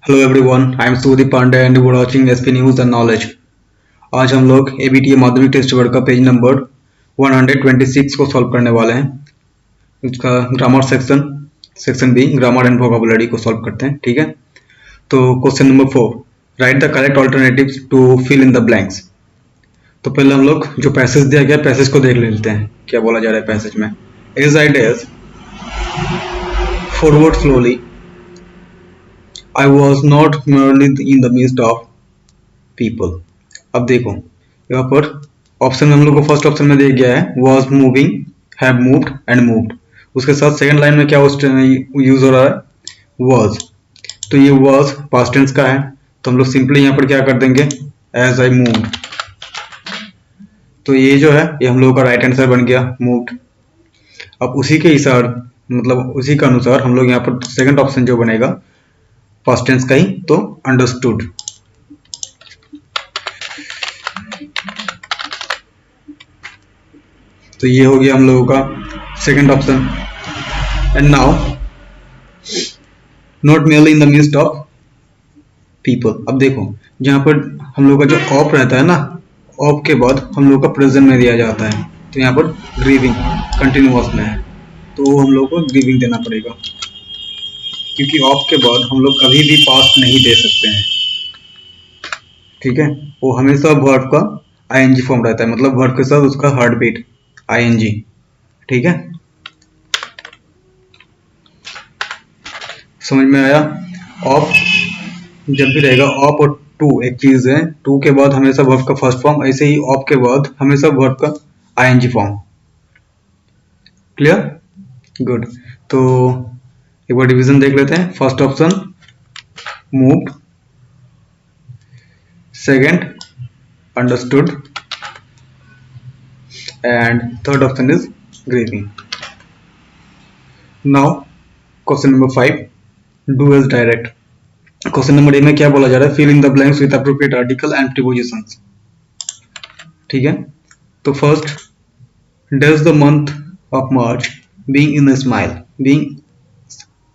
Hello everyone, I am Sudi Pandey and you are watching SP news and knowledge. आज हम लोग ABTA माध्यमिक test paper का पेज नंबर 126 को सॉल्व करने वाले हैं। इसका grammar section B grammar and vocabulary को सॉल्व करते हैं। ठीक है, तो question number 4, write the correct alternatives to fill in the blanks. तो पहले हम लोग जो पैसेज दिया गया पैसेज को देख लेते हैं, क्या बोला जा रहा है पैसेज में। As I days forward slowly, I was not merely in the midst of people। अब देखो यहाँ पर ऑप्शन में हम लोग को फर्स्ट ऑप्शन में दिया गया है was moving, have moved and moved। उसके साथ सेकंड लाइन में क्या यूज हो रहा है, was। तो ये was past tense का है, तो हम लोग सिंपली यहाँ पर क्या कर देंगे as I moved। तो ये जो है ये हम लोगों का राइट आंसर बन गया moved। अब उसी के हिसाब मतलब उसी के अनुसार हम लोग यहाँ पर सेकंड ऑप्शन जो बनेगा पास्ट टेंस का ही, तो अंडरस्टूड। तो ये हो गया हम लोगों का second option. And now not merely in the midst of people. अब देखो जहां पर हम लोग का जो ऑफ रहता है ना, ऑफ के बाद हम लोग का प्रेजेंट में दिया जाता है, तो यहाँ पर ग्रीविंग कंटिन्यूअस में है, तो हम लोग को ग्रीविंग देना पड़ेगा, क्योंकि ऑफ के बाद हम लोग कभी भी पास्ट नहीं दे सकते हैं। ठीक है, वो हमेशा वर्ब का आईएनजी फॉर्म रहता है, मतलब वर्ब के साथ उसका हार्ट बीट आईएनजी। ठीक है, समझ में आया। ऑफ जब भी रहेगा, ऑफ और टू एक चीज है, टू के बाद हमेशा वर्ब का फर्स्ट फॉर्म, ऐसे ही ऑफ के बाद हमेशा वर्ब का आईएनजी फॉर्म। Clear, good. तो एक बार डिवीजन देख लेते हैं। First option moved, second understood and third option is grieving. Now question number 5, do as direct. Question number A में क्या बोला जा रहा है, fill in the blanks with appropriate article and prepositions. ठीक है, तो first, does the month of March being in smile, being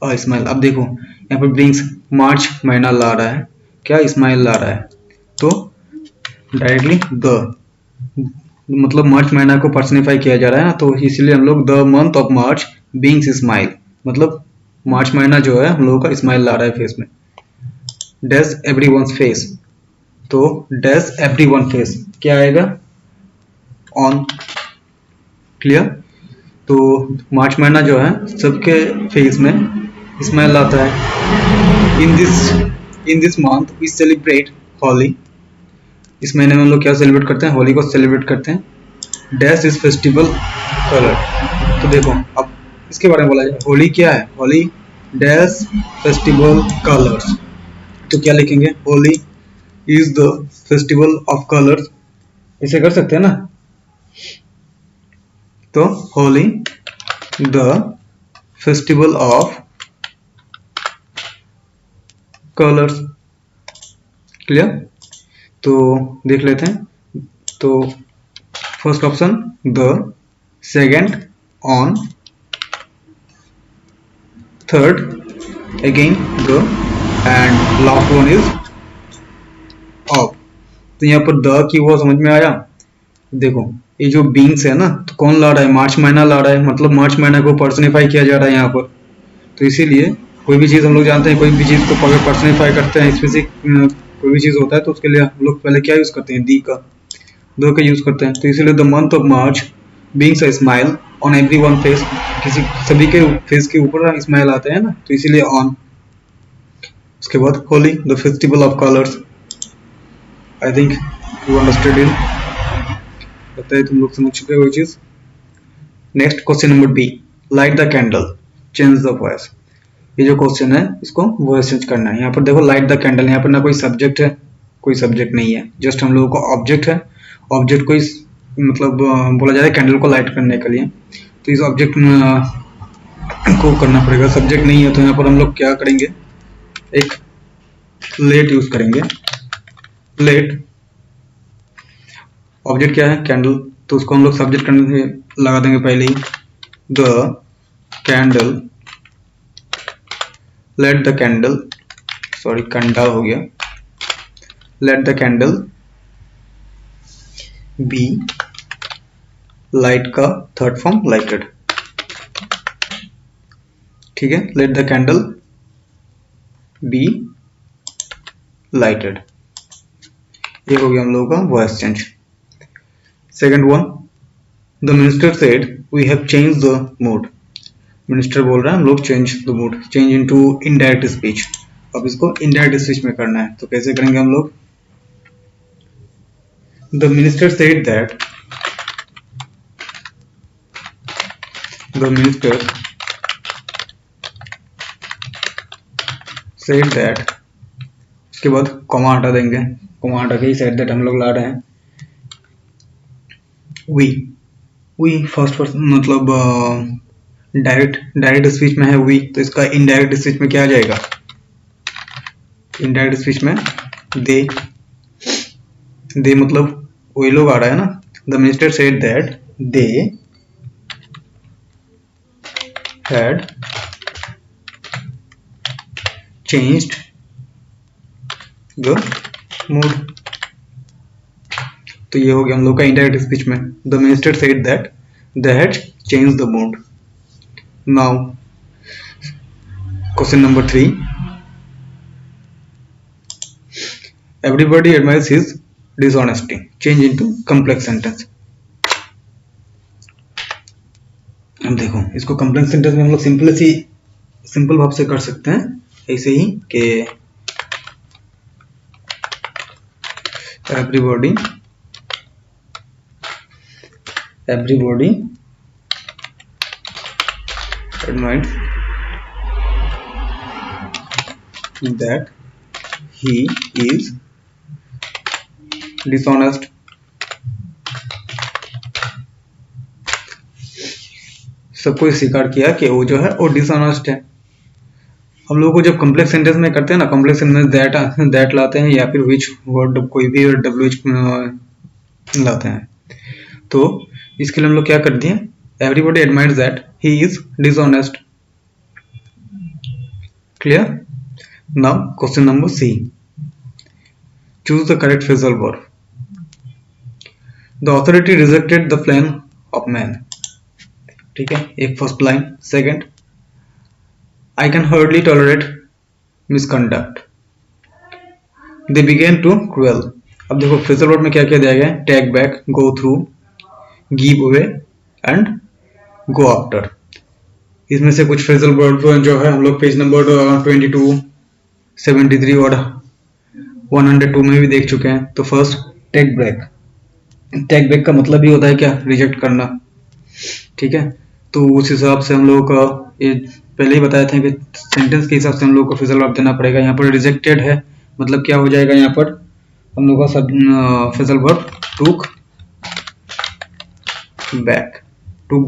smile. अब देखो यहाँ पर ब्रिंग्स मार्च महीना ला रहा है, क्या स्माइल ला रहा है, तो डायरेक्टली द मतलब मार्च महीना को पर्सनिफाई किया जा रहा है ना, तो इसलिए हम लोग the month of March being smile, मतलब मार्च महीना जो है हम लोगों का स्माइल ला रहा है फेस में। डैश एवरीवन्स फेस, तो डैश एवरीवन फेस क्या आएगा, ऑन। क्लियर, तो मार्च महीना जो है सबके फेस में स्माइल लाता है। In this month we celebrate Holi. इस महीने में हम लोग क्या सेलिब्रेट करते हैं, होली को सेलिब्रेट करते हैं। डैश इज फेस्टिवल कलर, तो देखो अब इसके बारे में बोला जाए, होली क्या है, होली डैश फेस्टिवल कलर्स, तो क्या लिखेंगे, Holi is the festival of colours, इसे कर सकते हैं ना। तो Holi the festival of colours. Clear, तो देख लेते हैं। तो first option the, second on, third again the end last one is of. तो यहाँ पर द की वो समझ में आया। देखो ये जो बींग्स है ना, तो कौन ला रहा है, मार्च महीना ला रहा है, मतलब मार्च महीना को पर्सनिफाई किया जा रहा है यहाँ पर। तो इसीलिए कोई भी चीज हम लोग जानते हैं, कोई भी चीज को पर्सनिफाई करते हैं, स्पेसिफिक कोई भी चीज होता है, तो उसके लिए हम लोग पहले क्या यूज करते हैं, दी का, दो का यूज करते हैं। तो इसीलिए the month of March being a smile on everyone face, किसी सभी के फेस के ऊपर स्माइल आते हैं ना, तो इसीलिए ऑन। उसके बाद Holi the festival of colours. I think you understood in, लगता है तुम लोग समझ चुके हो ये चीज। Next question number B, light the candle change the voice. ये जो क्वेश्चन है इसको वॉइस चेंज करना है। यहाँ पर देखो लाइट द कैंडल, यहाँ पर ना कोई सब्जेक्ट है, कोई सब्जेक्ट नहीं है, जस्ट हम लोगों को ऑब्जेक्ट है। ऑब्जेक्ट को इस मतलब बोला जा रहा है कैंडल को लाइट करने के लिए, तो इस ऑब्जेक्ट को करना पड़ेगा, सब्जेक्ट नहीं है। तो यहाँ पर हम लोग क्या करेंगे, एक लेट यूज करेंगे। लेट ऑब्जेक्ट क्या है, कैंडल, तो उसको हम लोग सब्जेक्ट करने लगा देंगे पहले ही, the candle, let the candle sorry candle हो गया, let the candle be light का थर्ड फॉर्म लाइटेड, ठीक है, let the candle be lighted, ये हो गया हम लोगों का voice change. Second one, the minister said we have change the mood, minister बोल रहा है हम लोग change the mood, change into indirect speech. अब इसको इनडायरेक्ट स्पीच में करना है, तो कैसे करेंगे हम लोग, the minister said that, the minister said that, उसके बाद कॉमा हटा देंगे, कॉमा हटा के ही सेड दैट हम लोग ला रहे हैं। वी फर्स्ट पर्सन मतलब डायरेक्ट स्पीच में है वी, तो इसका इनडायरेक्ट स्पीच में क्या आ जाएगा, इनडायरेक्ट स्पीच में दे मतलब वही लोग आ रहा है ना। The minister said that they had changed the mood, तो ये हो गया हम लोग का इनडायरेक्ट स्पीच में, the minister said that they had changed the mood. Now question number 3, everybody admires his dishonesty, change into complex sentence। अब देखो इसको कॉम्प्लेक्स सेंटेंस में हम लोग सिंपल भाव से कर सकते हैं, ऐसे ही कि everybody admires that he is dishonest, सबको स्वीकार किया कि वो जो है वो डिसऑनेस्ट है। हम लोगों को जब कॉम्प्लेक्स सेंटेंस में करते हैं ना, कॉम्प्लेक्स सेंटेंस दैट लाते हैं या फिर विच वर्ड, कोई भी WH लाते हैं, तो इसके लिए हम लोग क्या कर दिए, everybody admires that he is dishonest. Clear? Now question number C, choose the correct phrasal verb. The authority rejected the plan of man, ठीक है, एक first line. Second, I can hardly tolerate misconduct, they began to cruel। अब देखो phrasal verb में क्या क्या दिया गया है, take back, go through, give away and go after. इसमें से कुछ फ्रेजल वर्ब जो है हम लोग पेज नंबर 22, 73 और 102 में भी देख चुके हैं। तो first take back, take back का मतलब भी होता है क्या, रिजेक्ट करना, ठीक है। तो उस हिसाब से हम लोग का ये पहले ही बताया था कि सेंटेंस के हिसाब से हम लोग को फ्रेजल वर्ब देना पड़ेगा। यहाँ पर रिजेक्टेड है मतलब क्या हो जाएगा, यहाँ पर हम लोग का सब फ्रेजल वर्ब टूक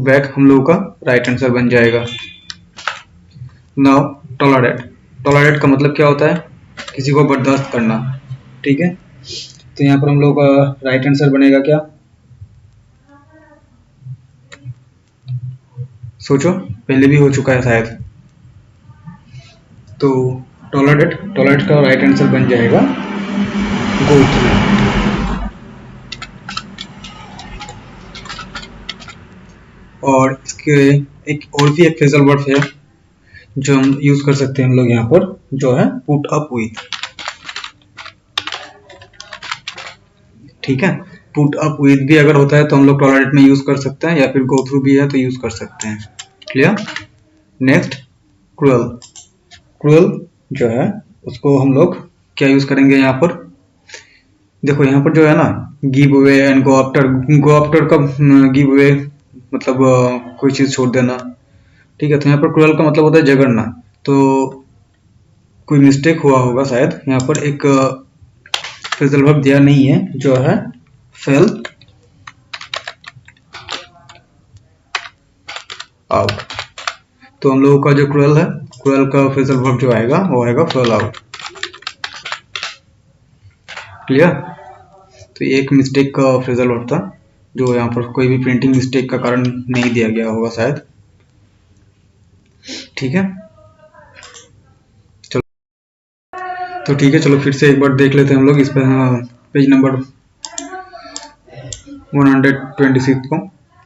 बैक हम लोगों का राइट आंसर बन जाएगा। नाउ टॉलरेट का मतलब क्या होता है, किसी को बर्दाश्त करना, ठीक है। तो यहाँ पर हम लोग का राइट आंसर बनेगा क्या, सोचो, पहले भी हो चुका है शायद। तो टॉलरेट का राइट आंसर बन जाएगा गो थ्रू। और इसके एक फ्रेजल वर्ब है जो हम यूज कर सकते हैं हम लोग यहाँ पर, जो है पुट अप विथ, ठीक है। पुट अप विथ भी अगर होता है तो हम लोग टॉलरेट में यूज कर सकते हैं, या फिर गो थ्रू भी है तो यूज कर सकते हैं। क्लियर? नेक्स्ट क्रूअल जो है उसको हम लोग क्या यूज करेंगे यहाँ पर, देखो यहाँ पर जो है ना give away and go after का गिव अवे मतलब कोई चीज छोड़ देना, ठीक है। तो यहाँ पर क्रूअल का मतलब होता है झगड़ना। तो कोई मिस्टेक हुआ होगा शायद, यहाँ पर एक फ्रेजल वर्ब दिया नहीं है जो है फेल आउट। तो हम लोगों का जो क्रूअल का फ्रेजल वर्ब जो आएगा वो आएगा फेल आउट। क्लियर? तो एक मिस्टेक का फ्रेजल वर्ब था जो यहाँ पर कोई भी प्रिंटिंग मिस्टेक का कारण नहीं दिया गया होगा शायद, ठीक है। चलो तो ठीक है, चलो फिर से एक बार देख लेते हैं हम लोग इस पर पेज नंबर 126 को।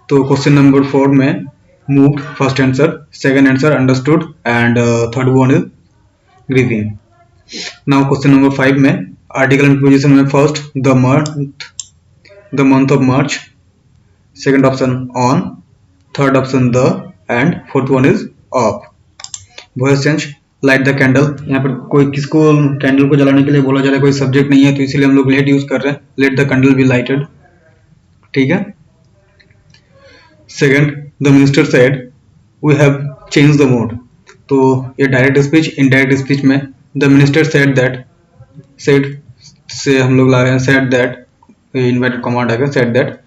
तो क्वेश्चन नंबर 4 में moved first answer, second answer understood and third one is grieving. Now question number 5 में आर्टिकल एंड पोजीशन में first the month of March, second option on, third option the end fourth one is of. Voice change, light the candle. यहाँ पर कोई किसको candle को जलाने के लिए बोला जा रहा है, कोई सब्जेक्ट नहीं है तो इसीलिए हम लोग लेट यूज कर रहे हैं, let the candle be lighted. ठीक है। Second, the minister said we have change the mode. तो ये डायरेक्ट स्पीच, इनडायरेक्ट स्पीच में the minister said that, said से हम लोग ला रहे हैं सेड दैट, इन्वर्टेड कमांड आ गया, सेड दैट।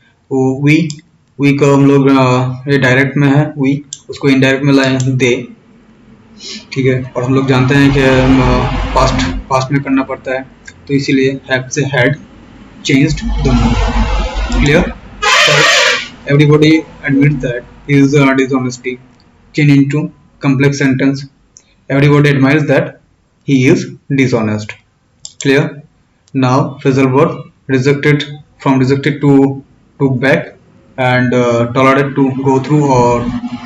वी का हम लोग ये डायरेक्ट में है वी, उसको इनडायरेक्ट में लाए दे। ठीक है। और हम लोग जानते हैं कि पास्ट में करना पड़ता है, तो इसीलिए हैव से had changed the mode. Clear? Everybody admits that his dishonesty. Change into complex sentence. Everybody admires that he is dishonest. Clear? Now phrasal verb, rejected, from rejected to back, and tolerate to go through or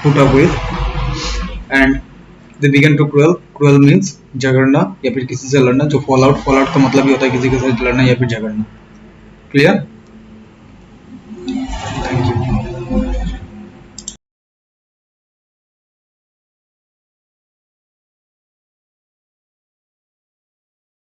put up with, and they began to quarrel. Quarrel means झगड़ना या फिर किसी से लड़ना। जो fall out का मतलब ये होता है किसी के साथ लड़ना या फिर झगड़ना। Clear?